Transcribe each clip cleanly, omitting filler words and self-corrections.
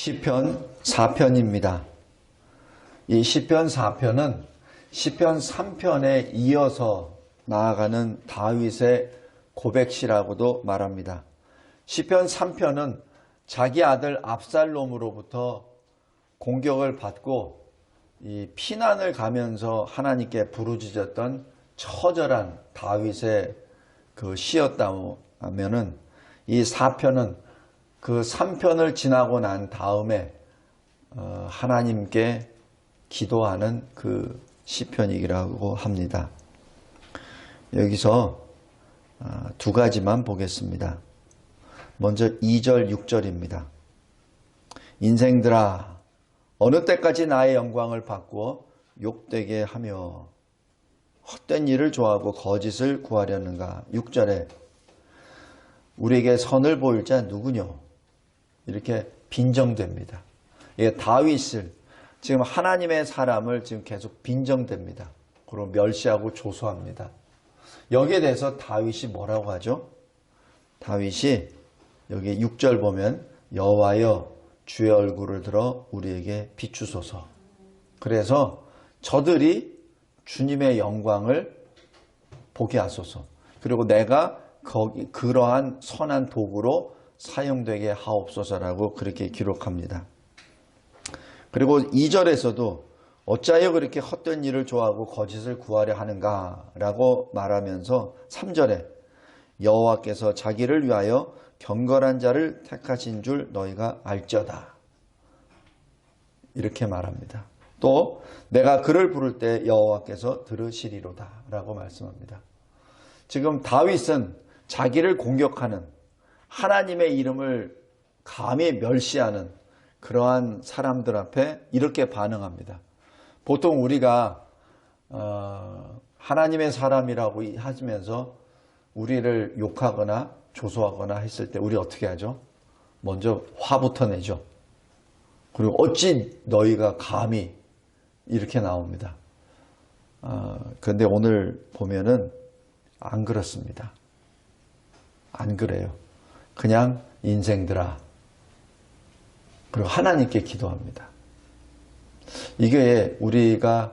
시편 4편입니다. 이 시편 4편은 시편 3편에 이어서 나아가는 다윗의 고백시라고도 말합니다. 시편 3편은 자기 아들 압살롬으로부터 공격을 받고 이 피난을 가면서 하나님께 부르짖었던 처절한 다윗의 그 시였다면은 이 4편은 그 3편을 지나고 난 다음에 하나님께 기도하는 그 시편이라고 합니다. 여기서 두 가지만 보겠습니다. 먼저 2절, 6절입니다. 인생들아, 어느 때까지 나의 영광을 바꾸어 욕되게 하며 헛된 일을 좋아하고 거짓을 구하려는가. 6절에 우리에게 선을 보일 자 누구뇨? 이렇게 빈정됩니다. 이게 다윗을 지금 하나님의 사람을 지금 계속 빈정됩니다. 그리고 멸시하고 조소합니다. 여기에 대해서 다윗이 뭐라고 하죠? 다윗이 여기 6절 보면 여호와여 주의 얼굴을 들어 우리에게 비추소서. 그래서 저들이 주님의 영광을 보게 하소서. 그리고 내가 그러한 선한 도구로 사용되게 하옵소서라고 그렇게 기록합니다. 그리고 2절에서도 어찌하여 그렇게 헛된 일을 좋아하고 거짓을 구하려 하는가 라고 말하면서 3절에 여호와께서 자기를 위하여 경건한 자를 택하신 줄 너희가 알지어다 이렇게 말합니다. 또 내가 그를 부를 때 여호와께서 들으시리로다 라고 말씀합니다. 지금 다윗은 자기를 공격하는 하나님의 이름을 감히 멸시하는 그러한 사람들 앞에 이렇게 반응합니다. 보통 우리가 하나님의 사람이라고 하면서 우리를 욕하거나 조소하거나 했을 때 우리 어떻게 하죠? 먼저 화부터 내죠. 그리고 어찌 너희가 감히 이렇게 나옵니다. 그런데 오늘 보면은 안 그렇습니다. 안 그래요. 그냥 인생들아. 그리고 하나님께 기도합니다. 이게 우리가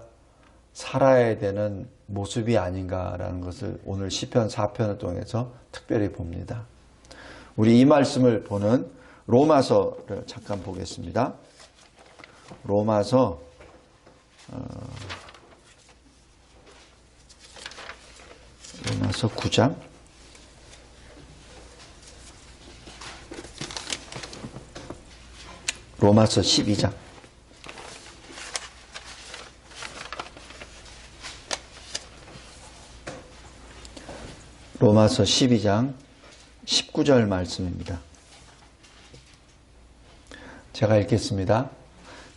살아야 되는 모습이 아닌가라는 것을 오늘 시편 4편을 통해서 특별히 봅니다. 우리 이 말씀을 보는 로마서를 잠깐 보겠습니다. 로마서 9장 로마서 12장 로마서 12장 19절 말씀입니다. 제가 읽겠습니다.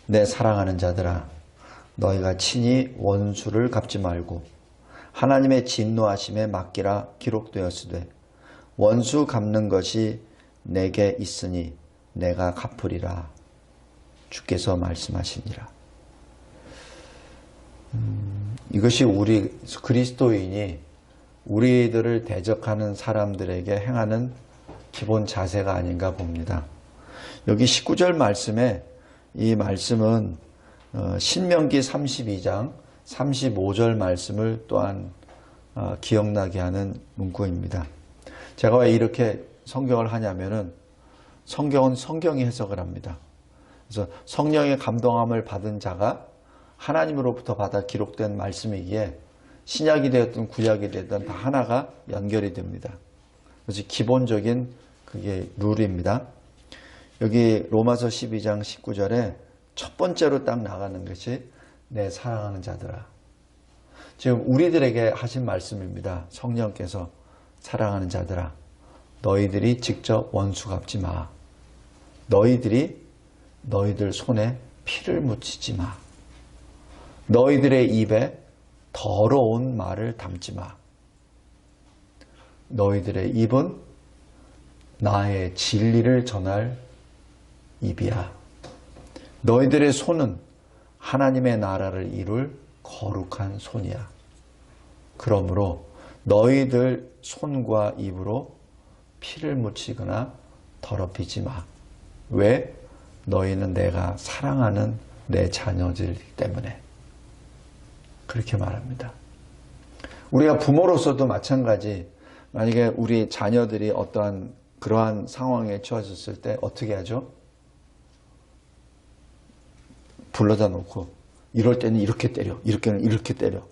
내 사랑하는 자들아, 너희가 친히 원수를 갚지 말고 하나님의 진노하심에 맡기라 기록되었으되 원수 갚는 것이 내게 있으니 내가 갚으리라 주께서 말씀하시니라. 이것이 우리 그리스도인이 우리들을 대적하는 사람들에게 행하는 기본 자세가 아닌가 봅니다. 여기 19절 말씀에 이 말씀은 신명기 32장 35절 말씀을 또한 기억나게 하는 문구입니다. 제가 왜 이렇게 성경을 하냐면은 성경은 성경이 해석을 합니다. 그래서 성령의 감동함을 받은 자가 하나님으로부터 받아 기록된 말씀이기에 신약이 되었든 구약이 되었든 다 하나가 연결이 됩니다. 그래서 기본적인 그게 룰입니다. 여기 로마서 12장 19절에 첫 번째로 딱 나가는 것이 내 사랑하는 자들아. 지금 우리들에게 하신 말씀입니다. 성령께서 사랑하는 자들아, 너희들이 직접 원수 갚지 마. 너희들 손에 피를 묻히지 마. 너희들의 입에 더러운 말을 담지 마. 너희들의 입은 나의 진리를 전할 입이야. 너희들의 손은 하나님의 나라를 이룰 거룩한 손이야. 그러므로 너희들 손과 입으로 피를 묻히거나 더럽히지 마. 왜? 너희는 내가 사랑하는 내 자녀들이기 때문에. 그렇게 말합니다. 우리가 부모로서도 마찬가지, 만약에 우리 자녀들이 어떠한 그러한 상황에 처해졌을 때 어떻게 하죠? 불러다 놓고 이럴 때는 이렇게 때려, 이렇게는 이렇게 때려,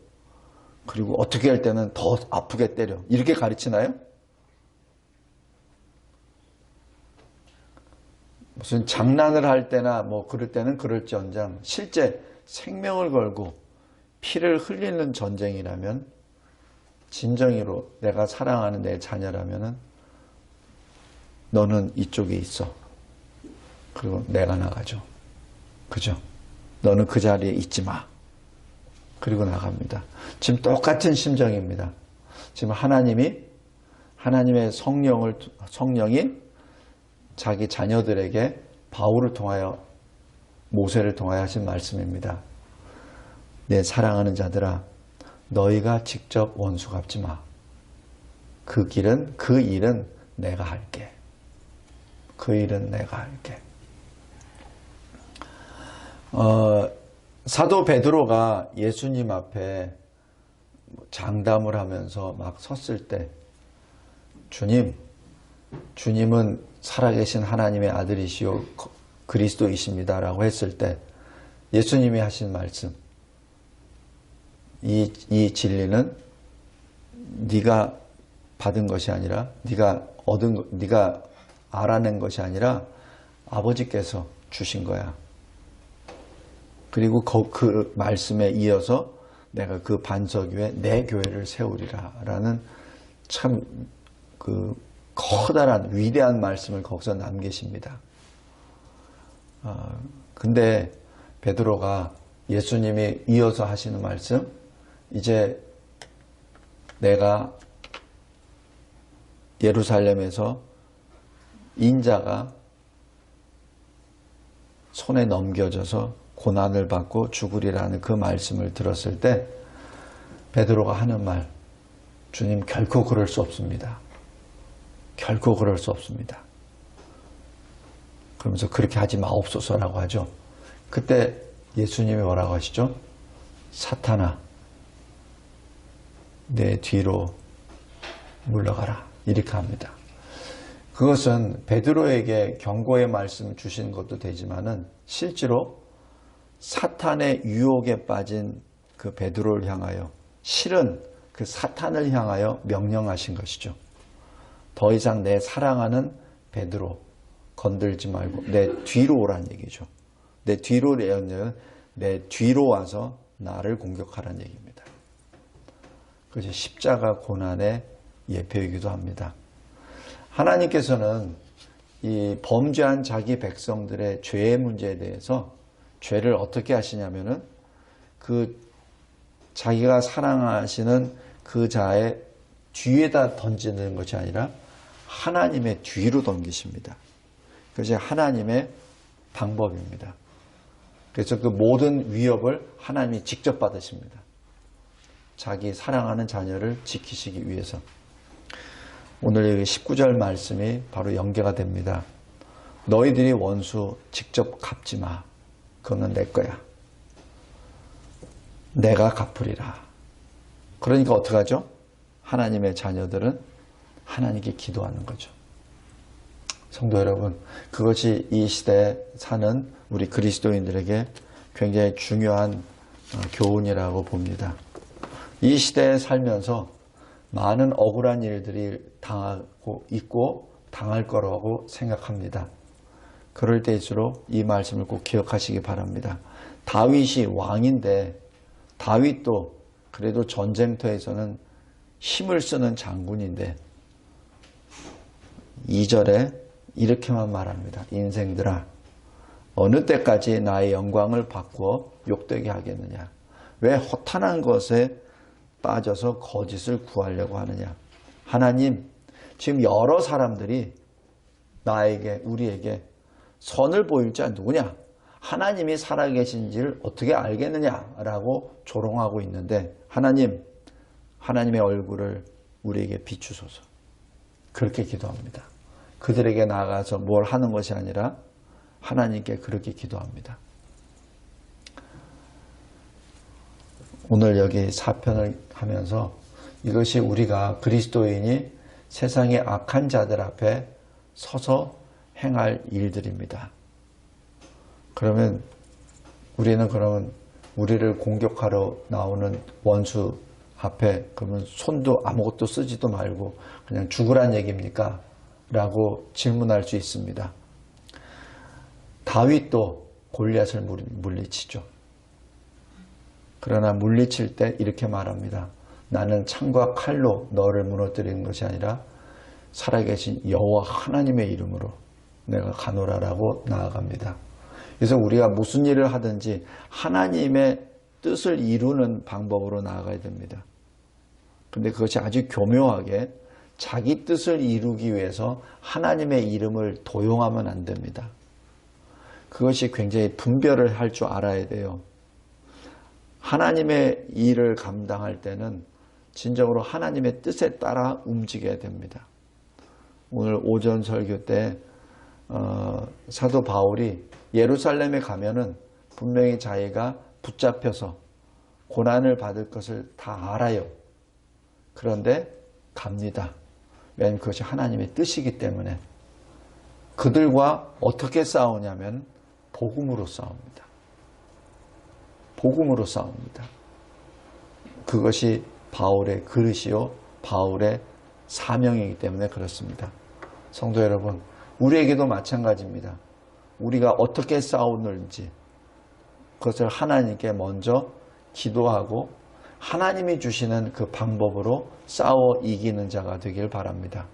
그리고 어떻게 할 때는 더 아프게 때려, 이렇게 가르치나요? 무슨 장난을 할 때나 뭐 그럴 때는 그럴지언정 실제 생명을 걸고 피를 흘리는 전쟁이라면, 진정으로 내가 사랑하는 내 자녀라면은 너는 이쪽에 있어. 그리고 내가 나가죠. 그죠? 너는 그 자리에 있지 마. 그리고 나갑니다. 지금 똑같은 심정입니다. 지금 하나님의 성령이 자기 자녀들에게 바울을 통하여, 모세를 통하여 하신 말씀입니다. 내 사랑하는 자들아, 너희가 직접 원수 갚지 마. 그 일은 내가 할게. 그 일은 내가 할게. 사도 베드로가 예수님 앞에 장담을 하면서 막 섰을 때, 주님은 살아계신 하나님의 아들이시오 그리스도이십니다라고 했을 때 예수님이 하신 말씀, 이 진리는 네가 받은 것이 아니라, 네가 알아낸 것이 아니라 아버지께서 주신 거야. 그리고 그 말씀에 이어서 내가 그 반석 위에 내 교회를 세우리라 라는 참 그 커다란 위대한 말씀을 거기서 남기십니다. 근데 베드로가 예수님이 이어서 하시는 말씀, 이제 내가 예루살렘에서 인자가 손에 넘겨져서 고난을 받고 죽으리라는 그 말씀을 들었을 때 베드로가 하는 말, 주님 결코 그럴 수 없습니다. 결코 그럴 수 없습니다. 그러면서 그렇게 하지 마옵소서라고 하죠. 그때 예수님이 뭐라고 하시죠? 사탄아, 내 뒤로 물러가라. 이렇게 합니다. 그것은 베드로에게 경고의 말씀을 주신 것도 되지만은 실제로 사탄의 유혹에 빠진 그 베드로를 향하여, 실은 그 사탄을 향하여 명령하신 것이죠. 더 이상 내 사랑하는 베드로 건들지 말고 내 뒤로 오란 얘기죠. 내 뒤로 내었냐면 내 뒤로 와서 나를 공격하라는 얘기입니다. 그것이 십자가 고난의 예표이기도 합니다. 하나님께서는 이 범죄한 자기 백성들의 죄의 문제에 대해서 죄를 어떻게 하시냐면은 그 자기가 사랑하시는 그 자의 뒤에다 던지는 것이 아니라 하나님의 뒤로 던지십니다. 그것이 하나님의 방법입니다. 그래서 그 모든 위협을 하나님이 직접 받으십니다. 자기 사랑하는 자녀를 지키시기 위해서. 오늘 19절 말씀이 바로 연계가 됩니다. 너희들이 원수 직접 갚지 마. 그거는 내 거야. 내가 갚으리라. 그러니까 어떡하죠? 하나님의 자녀들은 하나님께 기도하는 거죠. 성도 여러분, 그것이 이 시대에 사는 우리 그리스도인들에게 굉장히 중요한 교훈이라고 봅니다. 이 시대에 살면서 많은 억울한 일들이 당하고 있고 당할 거라고 생각합니다. 그럴 때일수록 이 말씀을 꼭 기억하시기 바랍니다. 다윗이 왕인데, 다윗도 그래도 전쟁터에서는 힘을 쓰는 장군인데 2절에 이렇게만 말합니다. 인생들아, 어느 때까지 나의 영광을 바꾸어 욕되게 하겠느냐? 왜 허탄한 것에 빠져서 거짓을 구하려고 하느냐? 하나님, 지금 여러 사람들이 나에게, 우리에게 선을 보일 자 누구냐? 하나님이 살아계신지를 어떻게 알겠느냐라고 조롱하고 있는데, 하나님의 얼굴을 우리에게 비추소서. 그렇게 기도합니다. 그들에게 나아가서 뭘 하는 것이 아니라 하나님께 그렇게 기도합니다. 오늘 여기 4편을 하면서 이것이 우리가 그리스도인이 세상의 악한 자들 앞에 서서 행할 일들입니다. 그러면 우리는 우리를 공격하러 나오는 원수 앞에 그러면 손도 아무것도 쓰지도 말고 그냥 죽으란 얘기입니까? 라고 질문할 수 있습니다. 다윗도 골리앗을 물리치죠. 그러나 물리칠 때 이렇게 말합니다. 나는 창과 칼로 너를 무너뜨리는 것이 아니라 살아계신 여호와 하나님의 이름으로 내가 가노라라고 나아갑니다. 그래서 우리가 무슨 일을 하든지 하나님의 뜻을 이루는 방법으로 나아가야 됩니다. 근데 그것이 아주 교묘하게 자기 뜻을 이루기 위해서 하나님의 이름을 도용하면 안 됩니다. 그것이 굉장히 분별을 할 줄 알아야 돼요. 하나님의 일을 감당할 때는 진정으로 하나님의 뜻에 따라 움직여야 됩니다. 오늘 오전 설교 때 사도 바울이 예루살렘에 가면은 분명히 자기가 붙잡혀서 고난을 받을 것을 다 알아요. 그런데 갑니다. 왜냐하면 그것이 하나님의 뜻이기 때문에. 그들과 어떻게 싸우냐면 복음으로 싸웁니다. 복음으로 싸웁니다. 그것이 바울의 그릇이요 바울의 사명이기 때문에 그렇습니다. 성도 여러분, 우리에게도 마찬가지입니다. 우리가 어떻게 싸우는지 그것을 하나님께 먼저 기도하고 하나님이 주시는 그 방법으로 싸워 이기는 자가 되길 바랍니다.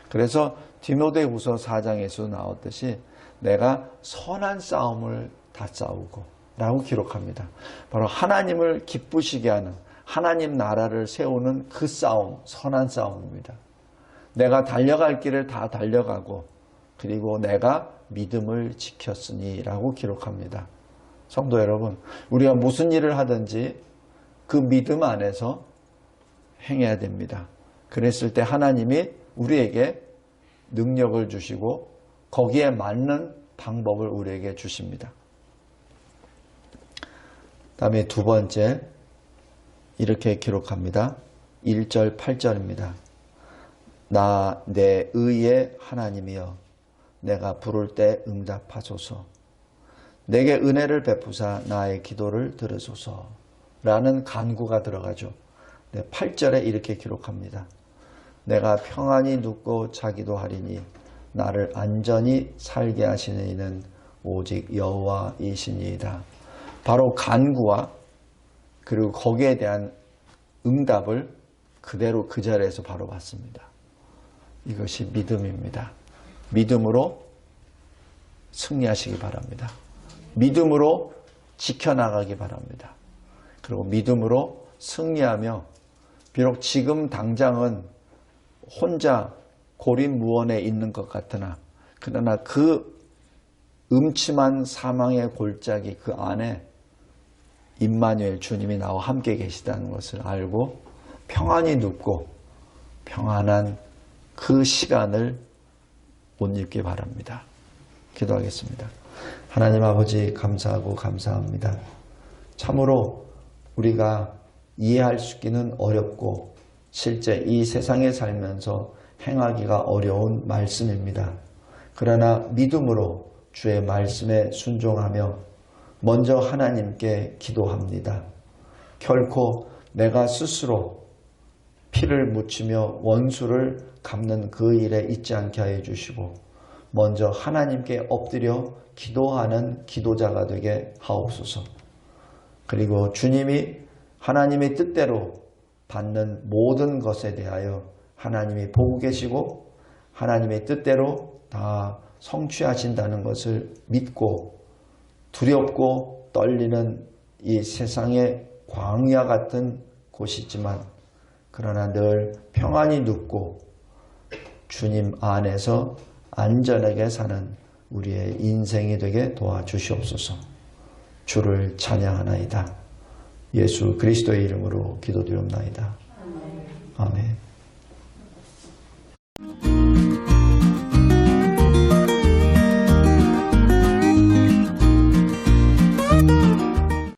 그래서 디모데후서 4장에서 나왔듯이 내가 선한 싸움을 다 싸우고 라고 기록합니다. 바로 하나님을 기쁘시게 하는 하나님 나라를 세우는 그 싸움, 선한 싸움입니다. 내가 달려갈 길을 다 달려가고 그리고 내가 믿음을 지켰으니 라고 기록합니다. 성도 여러분, 우리가 무슨 일을 하든지 그 믿음 안에서 행해야 됩니다. 그랬을 때 하나님이 우리에게 능력을 주시고 거기에 맞는 방법을 우리에게 주십니다. 다음에 두 번째 이렇게 기록합니다. 1절 8절입니다. 나 내 의의 하나님이여 내가 부를 때 응답하소서. 내게 은혜를 베푸사 나의 기도를 들으소서. 라는 간구가 들어가죠. 8절에 이렇게 기록합니다. 내가 평안히 눕고 자기도 하리니 나를 안전히 살게 하시는 이는 오직 여호와이시니이다. 바로 간구와 그리고 거기에 대한 응답을 그대로 그 자리에서 바로 받습니다. 이것이 믿음입니다. 믿음으로 승리하시기 바랍니다. 믿음으로 지켜나가기 바랍니다. 그리고 믿음으로 승리하며 비록 지금 당장은 혼자 고립무원에 있는 것 같으나 그러나 그 음침한 사망의 골짜기 그 안에 임마누엘 주님이 나와 함께 계시다는 것을 알고 평안히 눕고 평안한 그 시간을 못 잊기 바랍니다. 기도하겠습니다. 하나님 아버지 감사하고 감사합니다. 참으로 우리가 이해할 수 있기는 어렵고 실제 이 세상에 살면서 행하기가 어려운 말씀입니다. 그러나 믿음으로 주의 말씀에 순종하며 먼저 하나님께 기도합니다. 결코 내가 스스로 피를 묻히며 원수를 갚는 그 일에 있지 않게 하여 주시고 먼저 하나님께 엎드려 기도하는 기도자가 되게 하옵소서. 그리고 주님이 하나님의 뜻대로 받는 모든 것에 대하여 하나님이 보고 계시고 하나님의 뜻대로 다 성취하신다는 것을 믿고 두렵고 떨리는 이 세상의 광야 같은 곳이지만 그러나 늘 평안히 눕고 주님 안에서 안전하게 사는 우리의 인생이 되게 도와주시옵소서. 주를 찬양하나이다. 예수 그리스도의 이름으로 기도드리옵나이다. 아멘.